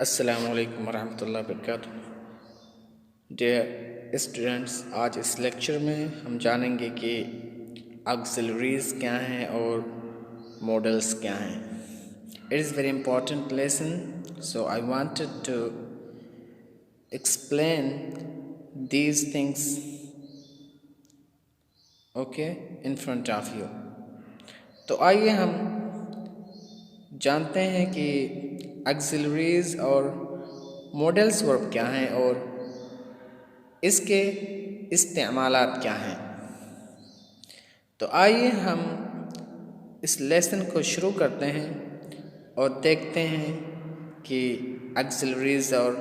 अस्सलामुअलैकुम वरहमतुल्लाहि वबरकातुहू। Dear students, आज इस लेक्चर में हम जानेंगे कि ऑक्सिलरीज क्या हैं और मॉडल्स क्या हैं। It is very important lesson, so I wanted to explain these things okay in front of you. तो आइए हम जानते हैं कि ऑक्सिलरीज और मॉडल्स वर्ब क्या हैं और इसके इस्तेमालात क्या हैं। तो आइए हम इस लेसन को शुरू करते हैं और देखते हैं कि ऑक्सिलरीज और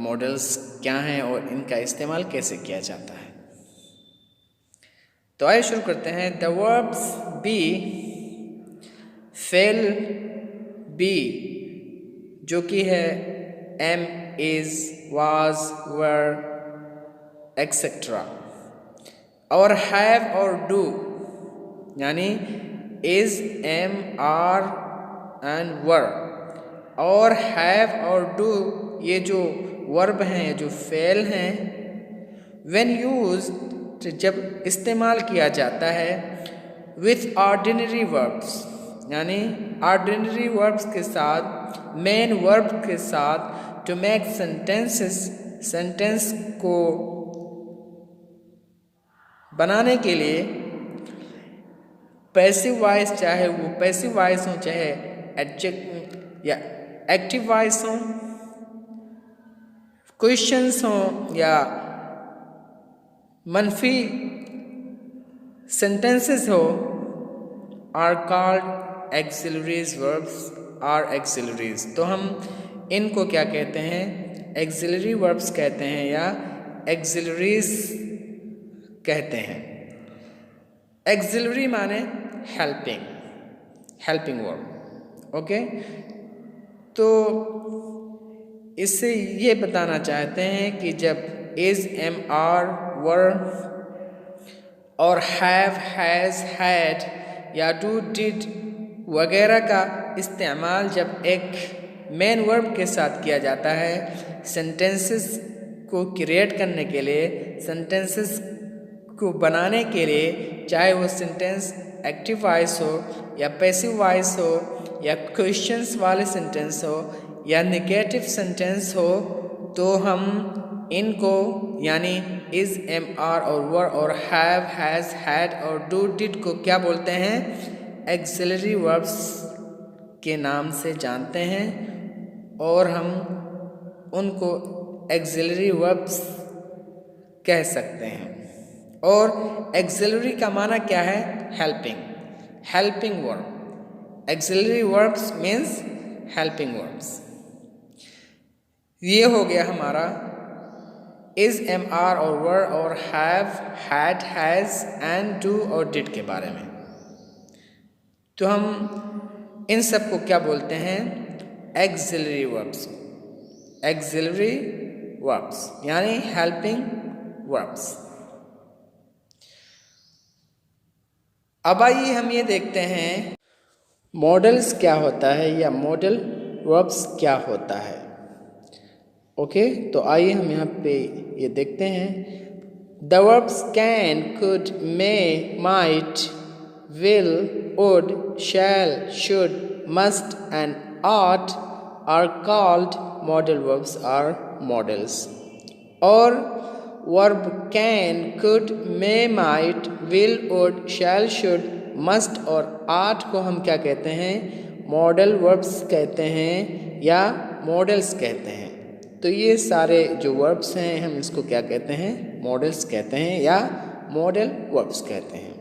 मॉडल्स क्या हैं और इनका इस्तेमाल कैसे किया जाता है। तो आइए शुरू करते हैं। The verbs be, fail be जो कि है am, is, was, were etcetera, और हैव और डू यानी is, am, are and were, और हैव और डू ये जो वर्ब हैं, जो फेल हैं, व्हेन यूज जब इस्तेमाल किया जाता है विथ ऑर्डिनरी वर्ब्स यानी ऑर्डिनरी वर्ब्स के साथ, मेन वर्ब के साथ, टू मेक सेंटेंसेस सेंटेंस को बनाने के लिए, पैसिव वॉइस चाहे वो पैसिव वॉइस हो चाहे एडजेक्ट या एक्टिव वॉइस हो, क्वेश्चंस हो या मनफी सेंटेंसेस हो, are called auxiliaries verbs are auxiliaries. तो हम इनको क्या कहते हैं? एक्सिलरी वर्ब्स कहते हैं या एक्सिलरीज कहते हैं। एक्सिलरी माने हेल्पिंग, हेल्पिंग वर्ब। ओके, तो इससे ये बताना चाहते हैं कि जब इज, एम, आर, वर और हैव, हैज़, हैड या डू, डिड वगैरह का इस्तेमाल जब एक मेन वर्ब के साथ किया जाता है सेंटेंसेस को क्रिएट करने के लिए, सेंटेंसेस को बनाने के लिए, चाहे वो सेंटेंस एक्टिव वॉइस हो या पैसिव वॉइस हो या क्वेश्चंस वाले सेंटेंस हो या नेगेटिव सेंटेंस हो, तो हम इनको यानी इज, एम, आर और वर और हैव, हैज़, हैड और डू, डिड को क्या बोलते हैं? एक्सिलरी वर्ब्स के नाम से जानते हैं और हम उनको एक्सिलरी वर्ब्स कह सकते हैं। और एक्सिलरी का माना क्या है? Helping, helping verb. Axillary verbs means helping verbs. ये हो गया हमारा इज, एम, आर और वर और have, had, has and do और डिड के बारे में। तो हम इन सब को क्या बोलते हैं? Axillary verbs. एक्सिलरी वर्ब्स यानी हेल्पिंग वर्ब्स। अब आइए हम ये देखते हैं मॉडल्स क्या होता है या मॉडल वर्ब्स क्या होता है। ओके, तो आइए हम यहाँ पे ये देखते हैं। The verbs can, could, may, might, will, would, shall, should, must and ought are called modal verbs or models। और verb can, could, may, might, will, would, shall, should, must और ought को हम क्या कहते हैं? मॉडल वर्ब्स कहते हैं या मॉडल्स कहते हैं। तो ये सारे जो वर्ब्स हैं हम इसको क्या कहते हैं? मॉडल्स कहते हैं या मॉडल वर्ब्स कहते हैं।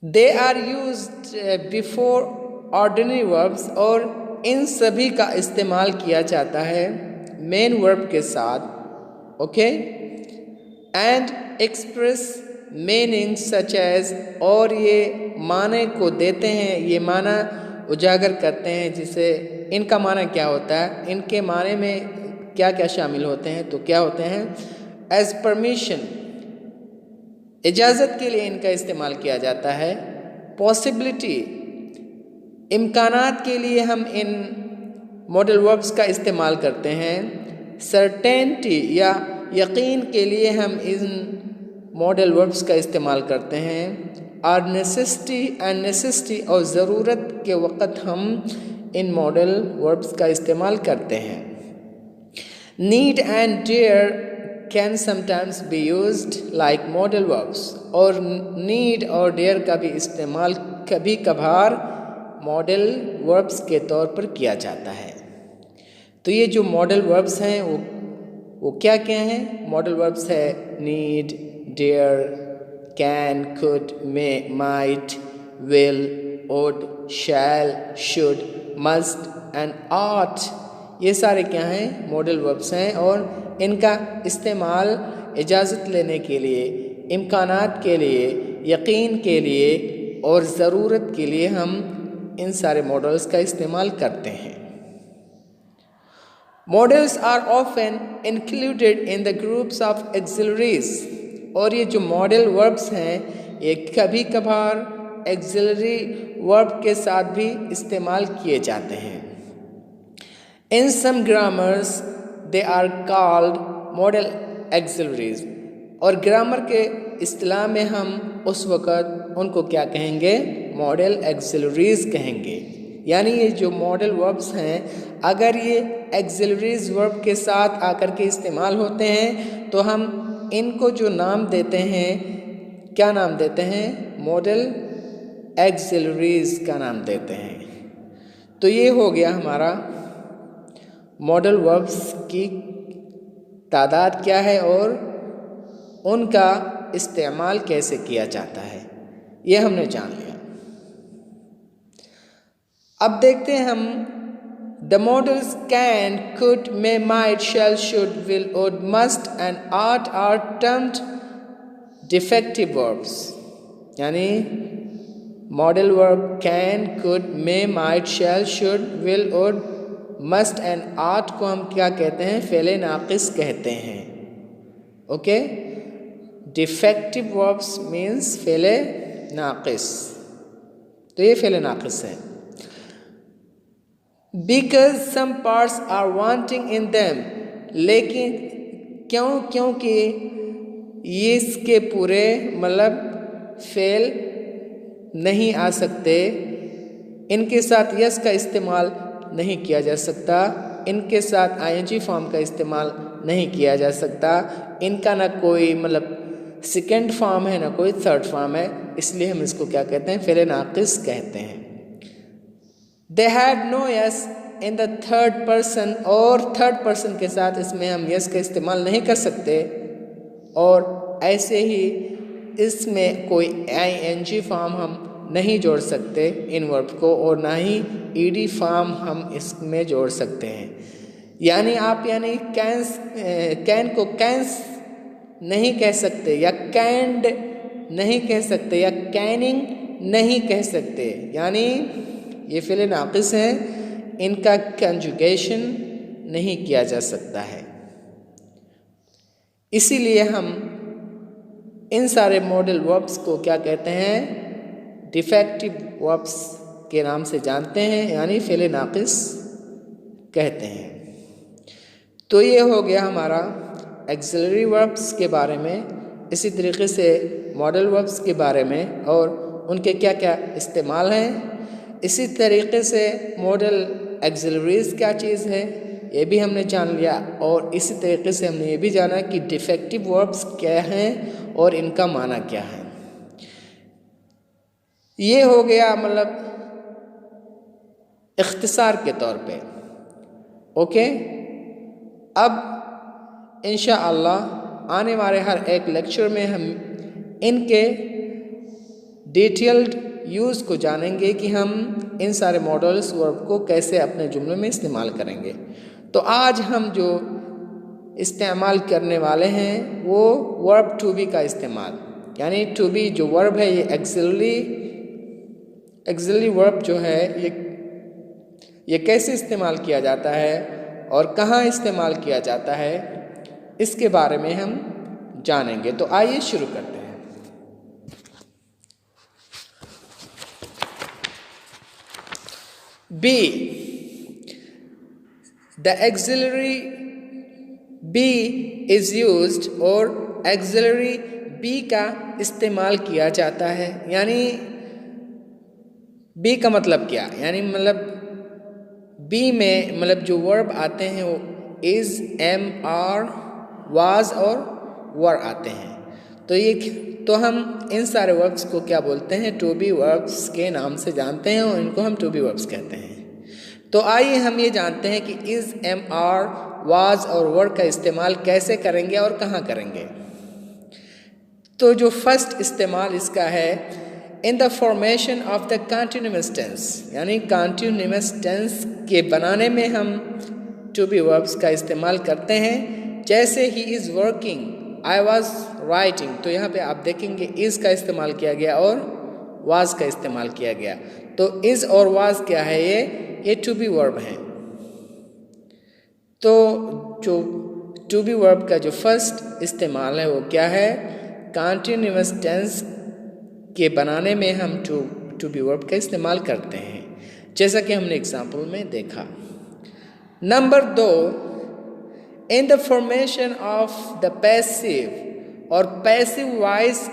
They are used before ordinary verbs और इन सभी का इस्तेमाल किया जाता है मेन वर्ब के साथ। Okay, and express meaning such as, और ये माने को देते हैं, ये माना उजागर करते हैं। जिसे इनका माना क्या होता है? इनके माने में क्या क्या शामिल होते हैं? तो क्या होते हैं? एज परमिशन, इजाज़त के लिए इनका इस्तेमाल किया जाता है। पॉसिबिलिटी, इम्कानात के लिए हम इन मॉडल वर्ब्स का इस्तेमाल करते हैं। सर्टेनिटी या यकीन के लिए हम इन मॉडल वर्ब्स का इस्तेमाल करते हैं। और नेसेसिटी और ज़रूरत के वक़्त हम इन मॉडल वर्ब्स का इस्तेमाल करते हैं। Need and dare can sometimes be used like model verbs, और नीड और डेयर का भी इस्तेमाल कभी कभार मॉडल वर्ब्स के तौर पर किया जाता है। तो ये जो मॉडल वर्ब्स हैं वो क्या क्या हैं? मॉडल वर्ब्स है need, dare, can, could, may, might, will, would, shall, should, must and ought. ये सारे क्या हैं? मॉडल वर्ब्स हैं, और इनका इस्तेमाल इजाज़त लेने के लिए, इम्कानात के लिए, यकीन के लिए और ज़रूरत के लिए हम इन सारे मॉडल्स का इस्तेमाल करते हैं। Modals are often included in the groups of auxiliaries, और ये जो मॉडल वर्ब्स हैं ये कभी कभार एक्सिलरी वर्ब के साथ भी इस्तेमाल किए जाते हैं। In some grammars they are called modal auxiliaries, और ग्रामर के इस्तिलाह में हम उस वक़्त उनको क्या कहेंगे? मॉडल एक्सिलरीज कहेंगे। यानी ये जो मॉडल वर्ब्स हैं अगर ये एक्सिलरीज वर्ब के साथ आकर के इस्तेमाल होते हैं तो हम इनको जो नाम देते हैं, क्या नाम देते हैं? मॉडल एक्सिलरीज का नाम देते हैं। तो ये हो गया हमारा मॉडल वर्ब्स की तादाद क्या है और उनका इस्तेमाल कैसे किया जाता है, ये हमने जान लिया। अब देखते हैं हम the modals can, could, may, might, shall, should, will, would, must and are termed defective verbs. यानी modal verb can, could, may, might, shall, should, will, would, must and are को हम क्या कहते हैं? फ़ेले नाक़िस कहते हैं। ओके, डिफेक्टिव वर्ब्स मीन्स फ़ेले नाक़िस। तो ये फ़ेले नाक़िस है। Because some parts are wanting in them, लेकिन क्योंकि ये इसके पूरे मतलब फेल नहीं आ सकते, इनके साथ यस का इस्तेमाल नहीं किया जा सकता, इनके साथ आईएनजी फॉर्म का इस्तेमाल नहीं किया जा सकता, इनका ना कोई मतलब सेकेंड फॉर्म है ना कोई थर्ड फॉर्म है, इसलिए हम इसको क्या कहते हैं? फ़ेले नाक़िस कहते हैं। They had no yes in the third person, और थर्ड पर्सन के साथ इसमें हम yes का इस्तेमाल नहीं कर सकते, और ऐसे ही इसमें कोई ing फॉर्म हम नहीं जोड़ सकते इन वर्ब को, और ना ही ed फॉर्म हम इसमें जोड़ सकते हैं। यानी आप कैन को कैंस नहीं कह सकते, या कैंड नहीं कह सकते, या कैनिंग नहीं कह सकते। यानी ये फ़ेले नाक़िस हैं, इनका कंजुगेशन नहीं किया जा सकता है। इसीलिए हम इन सारे मॉडल वर्ब्स को क्या कहते हैं? डिफेक्टिव वर्ब्स के नाम से जानते हैं, यानी फ़ेले नाक़िस कहते हैं। तो ये हो गया हमारा एक्सिलरी वर्ब्स के बारे में। इसी तरीके से मॉडल वर्ब्स के बारे में और उनके क्या क्या इस्तेमाल हैं। इसी तरीके से मॉडल एक्सिलरीज क्या चीज़ है ये भी हमने जान लिया, और इसी तरीके से हमने ये भी जाना कि डिफेक्टिव वर्ब्स क्या हैं और इनका माना क्या है। ये हो गया मतलब इख्तिसार के तौर पे। ओके, अब इंशाअल्लाह आने वाले हर एक लेक्चर में हम इनके डिटेल्ड यूज़ को जानेंगे कि हम इन सारे मॉडल्स वर्ब को कैसे अपने जुमले में इस्तेमाल करेंगे। तो आज हम जो इस्तेमाल करने वाले हैं वो वर्ब टू बी का इस्तेमाल, यानी टू बी जो वर्ब है ये एक्सिलरी वर्ब जो है ये कैसे इस्तेमाल किया जाता है और कहाँ इस्तेमाल किया जाता है, इसके बारे में हम जानेंगे। तो आइए शुरू करते हैं। Be, the auxiliary be is used और एक्सिलरी बी का इस्तेमाल किया जाता है। यानी बी का मतलब क्या, यानी मतलब बी में मतलब जो वर्ब आते हैं वो इज़, एम, आर, वाज और वर आते हैं। तो हम इन सारे वर्ब्स को क्या बोलते हैं, टू बी वर्ब्स के नाम से जानते हैं और इनको हम टू बी वर्ब्स कहते हैं। तो आइए हम ये जानते हैं कि इज़, एम, आर, वाज और वर का इस्तेमाल कैसे करेंगे और कहाँ करेंगे। तो जो फर्स्ट इस्तेमाल इसका है, in the formation of the continuous tense, यानी कंटिन्यूअस टेंस के बनाने में हम टू बी वर्ब्स का इस्तेमाल करते हैं। जैसे he is working, I was writing, तो यहाँ पे आप देखेंगे इज़ का इस्तेमाल किया गया और वाज का इस्तेमाल किया गया। तो इज़ और वाज क्या है, ये टू बी वर्ब हैं। तो जो टू बी वर्ब का जो फर्स्ट इस्तेमाल है वो क्या है, कंटिन्यूअस टेंस के बनाने में हम टू बी वर्ब का इस्तेमाल करते हैं, जैसा कि हमने एग्जाम्पल में देखा। Number 2, in the formation of the passive, और पैसिव वॉइस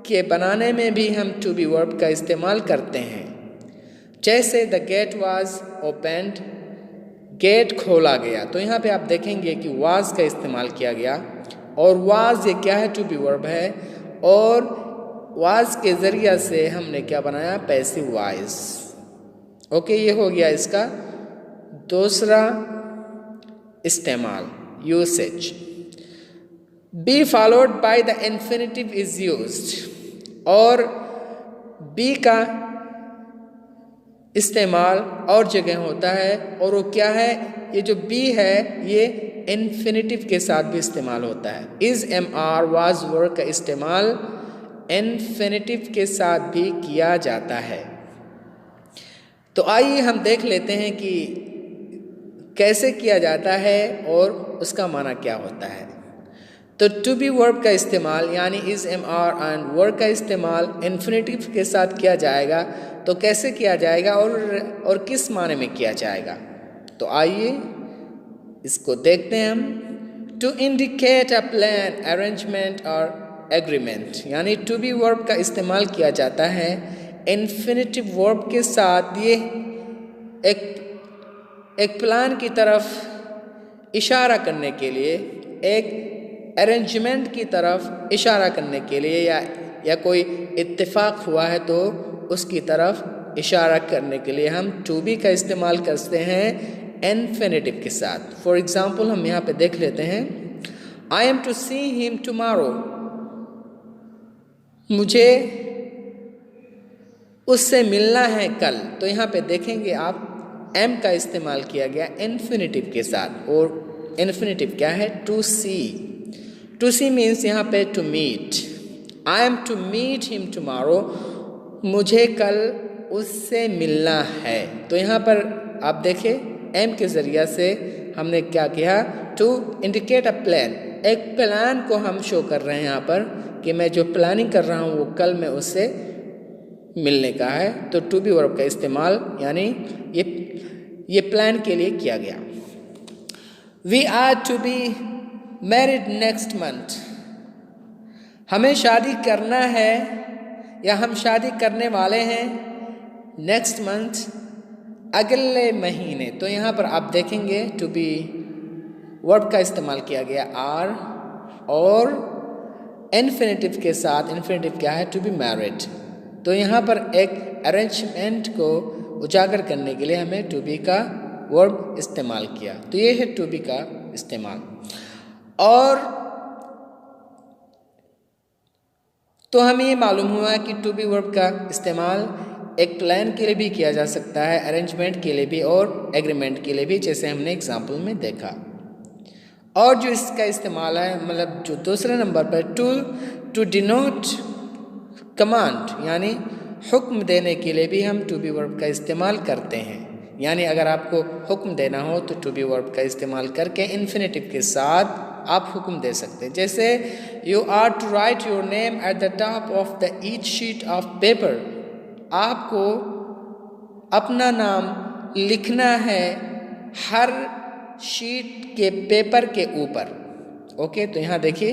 के बनाने में भी हम टू बी वर्ब का इस्तेमाल करते हैं। जैसे the gate was opened, gate खोला गया, तो यहाँ पे आप देखेंगे कि वाज का इस्तेमाल किया गया और वाज ये क्या है, टू बी वर्ब है, और वाज के ज़रिया से हमने क्या बनाया, पैसिव वॉइस। ओके, ये हो गया इसका दूसरा इस्तेमाल, usage. Be followed by the infinitive is used, और बी का इस्तेमाल और जगह होता है, और वो क्या है, ये जो बी है ये इन्फिनिटिव के साथ भी इस्तेमाल होता है। इज़, एम, आर, वाज, वर का इस्तेमाल इन्फिनिटिव के साथ भी किया जाता है। तो आइए हम देख लेते हैं कि कैसे किया जाता है और उसका माना क्या होता है। तो टू बी वर्ब का इस्तेमाल यानी इज़, एम, आर एंड वर का इस्तेमाल इन्फिनिटिव के साथ किया जाएगा। तो कैसे किया जाएगा और किस माने में किया जाएगा, तो आइए इसको देखते हैं हम। To indicate a plan, arrangement और एग्रीमेंट, यानी टू बी वर्ब का इस्तेमाल किया जाता है इन्फिनिटिव वर्ब के साथ। ये एक प्लान की तरफ इशारा करने के लिए, एक अरेंजमेंट की तरफ इशारा करने के लिए, या कोई इत्तेफाक हुआ है तो उसकी तरफ इशारा करने के लिए हम टू बी का इस्तेमाल करते हैं इन्फिनिटिव के साथ। फॉर एग्जाम्पल हम यहाँ पे देख लेते हैं, I am to see him tomorrow, मुझे उससे मिलना है कल। तो यहाँ पे देखेंगे आप एम का इस्तेमाल किया गया इन्फिनिटिव के साथ, और इन्फिनिटिव क्या है, to see. To see means यहाँ पे to meet. I am to meet him tomorrow, मुझे कल उससे मिलना है। तो यहाँ पर आप देखें एम के ज़रिया से हमने क्या किया, टू इंडिकेट अ प्लान, एक प्लान को हम शो कर रहे हैं यहाँ पर कि मैं जो प्लानिंग कर रहा हूँ वो कल मैं उससे मिलने का है। तो टू बी वर्ब का इस्तेमाल यानी ये प्लान के लिए किया गया। We are to be married next month, हमें शादी करना है या हम शादी करने वाले हैं नेक्स्ट मंथ, अगले महीने। तो यहाँ पर आप देखेंगे टू बी वर्ब का इस्तेमाल किया गया आर, और इन्फिनिटिव के साथ, इन्फिनिटिव क्या है, टू बी मैरिड। तो यहाँ पर एक अरेंजमेंट को उजागर करने के लिए हमें टू बी का वर्ब इस्तेमाल किया। तो ये है टू बी का इस्तेमाल। और तो हमें ये मालूम हुआ कि टू बी वर्ब का इस्तेमाल एक प्लान के लिए भी किया जा सकता है, अरेंजमेंट के लिए भी और एग्रीमेंट के लिए भी, जैसे हमने एग्जाम्पल में देखा। और जो इसका इस्तेमाल है, मतलब जो दूसरे नंबर पर टू डिनोट कमांड, यानी हुक्म देने के लिए भी हम टू बी वर्ब का इस्तेमाल करते हैं। यानी अगर आपको हुक्म देना हो तो टू बी वर्ब का इस्तेमाल करके इन्फिनिटिव के साथ आप हुक्म दे सकते हैं। जैसे you are to write your name at the top of the each sheet of paper, आपको अपना नाम लिखना है हर शीट के पेपर के ऊपर। ओके, तो यहाँ देखिए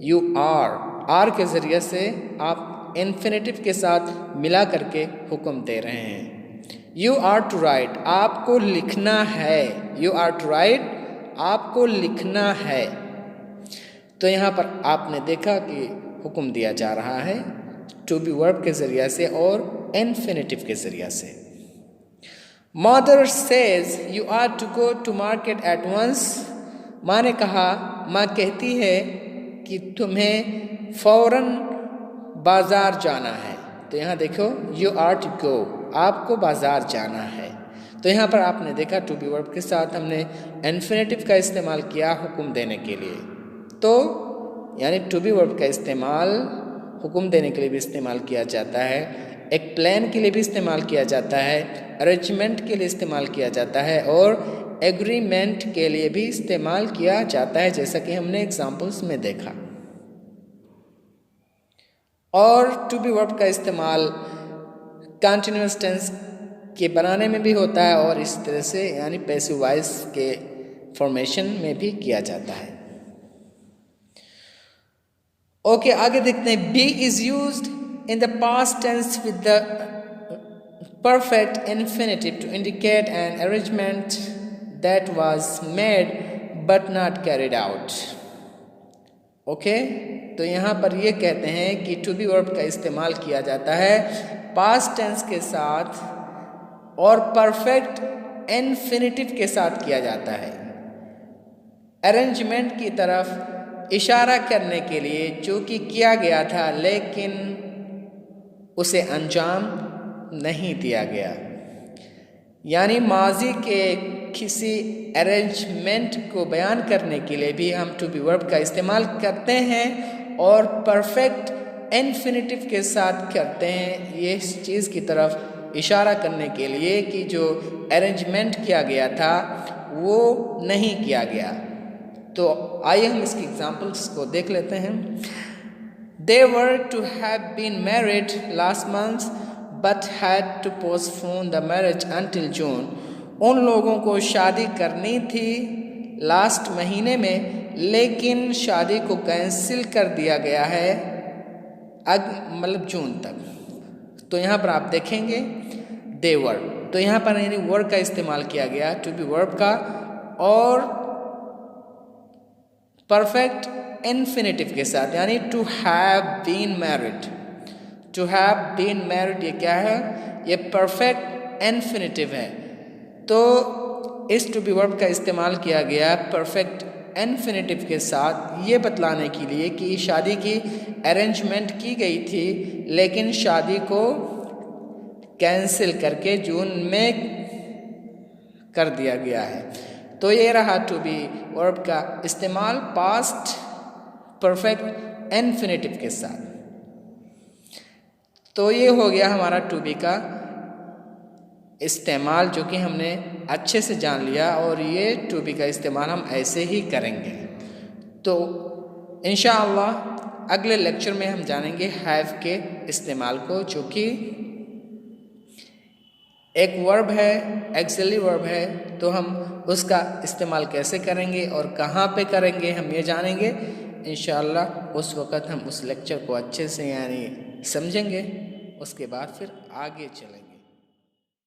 यू आर के ज़रिए से आप इन्फिनेटिव के साथ मिला करके हुक्म दे रहे हैं। यू आर टू राइट, आपको लिखना है। यू आर टू राइट, आपको लिखना है। तो यहाँ पर आपने देखा कि हुक्म दिया जा रहा है टू बी वर्ब के ज़रिए से और इन्फिनेटिव के ज़रिए से। Mother says you are to go to market at once, माँ ने कहा, माँ कहती है कि तुम्हें फौरन बाज़ार जाना है। तो यहाँ देखो यू आर टू गो, आपको बाज़ार जाना है। तो यहाँ पर आपने देखा टू बी वर्ब के साथ हमने इन्फिनेटिव का इस्तेमाल किया हुक्म देने के लिए। तो यानी टू बी वर्ब का इस्तेमाल हुक्म देने के लिए भी इस्तेमाल किया जाता है, एक प्लान के लिए भी इस्तेमाल किया जाता है, अरेंजमेंट के लिए इस्तेमाल किया जाता है और एग्रीमेंट के लिए भी इस्तेमाल किया जाता है, जैसा कि हमने एग्जाम्पल्स में देखा। और टू बी वर्ब का इस्तेमाल कंटिन्यूअस टेंस के बनाने में भी होता है और इस तरह से यानी पैसिव वॉइस के फॉर्मेशन में भी किया जाता है। ओके, आगे देखते हैं। Be is used in the past tense with the perfect infinitive to indicate an arrangement that was made but not carried out. Okay, तो यहाँ पर ये कहते हैं कि टू बी वर्ब का इस्तेमाल किया जाता है पास्ट टेंस के साथ और परफेक्ट इन्फिनिटिव के साथ किया जाता है अरेंजमेंट की तरफ इशारा करने के लिए, जो कि किया गया था लेकिन उसे अंजाम नहीं दिया गया। यानी माजी के किसी अरेंजमेंट को बयान करने के लिए भी हम टू बी वर्ब का इस्तेमाल करते हैं और परफेक्ट इन्फिनिटिव के साथ करते हैं, ये इस चीज़ की तरफ इशारा करने के लिए कि जो अरेंजमेंट किया गया था वो नहीं किया गया। तो आइए हम इसकी एग्जांपल्स को देख लेते हैं। They were to have been married last month but had to postpone the marriage until June. उन लोगों को शादी करनी थी लास्ट महीने में, लेकिन शादी को कैंसिल कर दिया गया है मतलब जून तक। तो यहाँ पर आप देखेंगे they were, तो यहाँ पर यानी वर्ब का इस्तेमाल किया गया टू बी वर्ब का और परफेक्ट इन्फिनेटिव के साथ, यानी to have been married. To have been married ये क्या है? ये परफेक्ट इन्फिनेटिव है। तो इस टू बी वर्ब का इस्तेमाल किया गया परफेक्ट इन्फिनेटिव के साथ ये बतलाने के लिए कि शादी की अरेंजमेंट की गई थी लेकिन शादी को कैंसिल करके जून में कर दिया गया है। तो ये रहा टू बी वर्ब का इस्तेमाल पास्ट परफेक्ट इन्फिनेटिव के साथ। तो ये हो गया हमारा टू बी का इस्तेमाल, जो कि हमने अच्छे से जान लिया और ये टू बी का इस्तेमाल हम ऐसे ही करेंगे। तो इंशाअल्लाह अगले लेक्चर में हम जानेंगे हैव के इस्तेमाल को, जो कि एक वर्ब है, एक्सिलरी वर्ब है। तो हम उसका इस्तेमाल कैसे करेंगे और कहाँ पे करेंगे हम ये जानेंगे इंशाअल्लाह। उस वक़्त हम उस लेक्चर को अच्छे से यानी समझेंगे, उसके बाद फिर आगे चलेंगे।